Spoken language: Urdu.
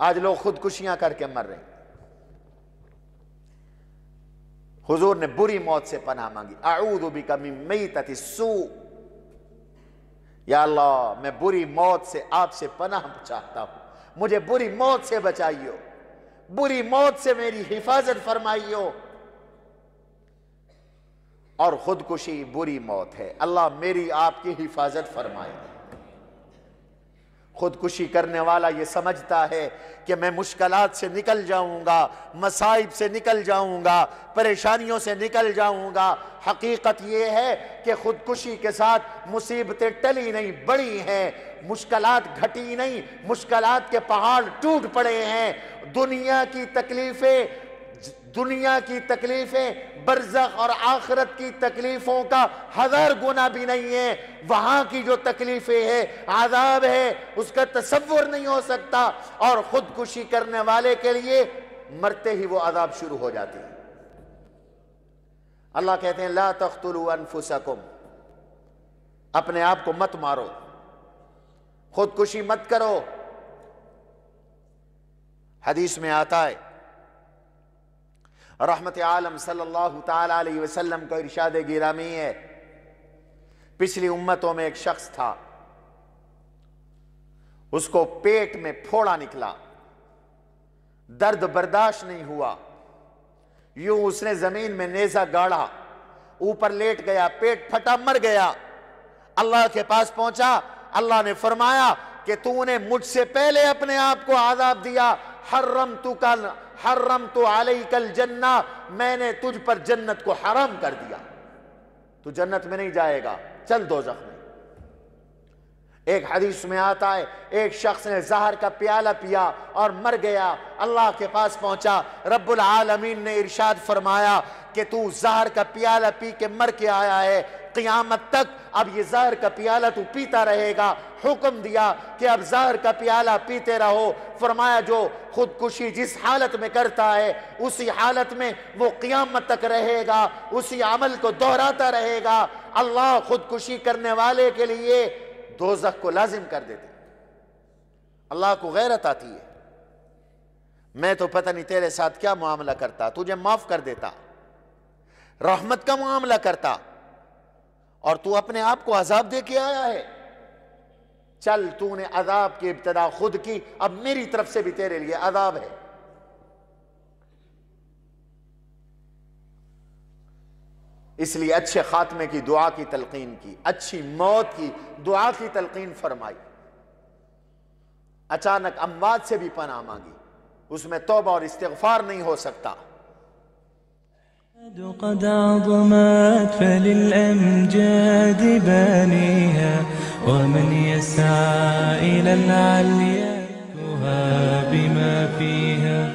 آج لوگ خودکشیاں کر کے مر رہے ہیں۔ حضور نے بری موت سے پناہ مانگی، اعوذ بک من میتۃ السوء، یا اللہ میں بری موت سے آپ سے پناہ چاہتا ہوں، مجھے بری موت سے بچائیو، بری موت سے میری حفاظت فرمائیو۔ اور خودکشی بری موت ہے، اللہ میری آپ کی حفاظت فرمائے۔ خودکشی کرنے والا یہ سمجھتا ہے کہ میں مشکلات سے نکل جاؤں گا، مصائب سے نکل جاؤں گا، پریشانیوں سے نکل جاؤں گا۔ حقیقت یہ ہے کہ خودکشی کے ساتھ مصیبتیں ٹلی نہیں، بڑی ہیں، مشکلات گھٹی نہیں، مشکلات کے پہاڑ ٹوٹ پڑے ہیں۔ دنیا کی تکلیفیں برزخ اور آخرت کی تکلیفوں کا 1000 گنا بھی نہیں ہے۔ وہاں کی جو تکلیفیں ہیں، عذاب ہے، اس کا تصور نہیں ہو سکتا۔ اور خودکشی کرنے والے کے لیے مرتے ہی وہ عذاب شروع ہو جاتی ہے۔ اللہ کہتے ہیں لا تقتلوا انفسکم، اپنے آپ کو مت مارو، خودکشی مت کرو۔ حدیث میں آتا ہے، رحمت عالم صلی اللہ تعالی علیہ وسلم کا ارشاد گرامی ہے، پچھلی امتوں میں ایک شخص تھا، اس کو پیٹ میں پھوڑا نکلا، درد برداشت نہیں ہوا، یوں اس نے زمین میں نیزہ گاڑا، اوپر لیٹ گیا، پیٹ پھٹا، مر گیا۔ اللہ کے پاس پہنچا، اللہ نے فرمایا کہ تو نے مجھ سے پہلے اپنے آپ کو عذاب دیا، حرمت علیک الجنہ، میں نے تجھ پر جنت کو حرام کر دیا، تو جنت میں نہیں جائے گا، چل دوزخ میں۔ ایک حدیث میں آتا ہے ایک شخص نے زہر کا پیالہ پیا اور مر گیا، اللہ کے پاس پہنچا، رب العالمین نے ارشاد فرمایا کہ تو زہر کا پیالہ پی کے مر کے آیا ہے، قیامت تک اب یہ زہر کا پیالہ تو پیتا رہے گا۔ حکم دیا کہ اب زہر کا پیالہ پیتے رہو۔ فرمایا جو خودکشی جس حالت میں کرتا ہے اسی حالت میں وہ قیامت تک رہے گا، اسی عمل کو دہراتا رہے گا۔ اللہ خودکشی کرنے والے کے لیے دوزخ کو لازم کر دیتے۔ اللہ کو غیرت آتی ہے، میں تو پتہ نہیں تیرے ساتھ کیا معاملہ کرتا، تجھے معاف کر دیتا، رحمت کا معاملہ کرتا، اور تو اپنے آپ کو عذاب دے کے آیا ہے۔ چل تو نے عذاب کی ابتدا خود کی، اب میری طرف سے بھی تیرے لیے عذاب ہے۔ اس لیے اچھے خاتمے کی دعا کی تلقین کی، اچھی موت کی دعا کی تلقین فرمائی، اچانک اموات سے بھی پناہ مانگی، اس میں توبہ اور استغفار نہیں ہو سکتا۔ قد عظمت فللأمجاد بانيها ومن يسعى إلى العليا بما فيها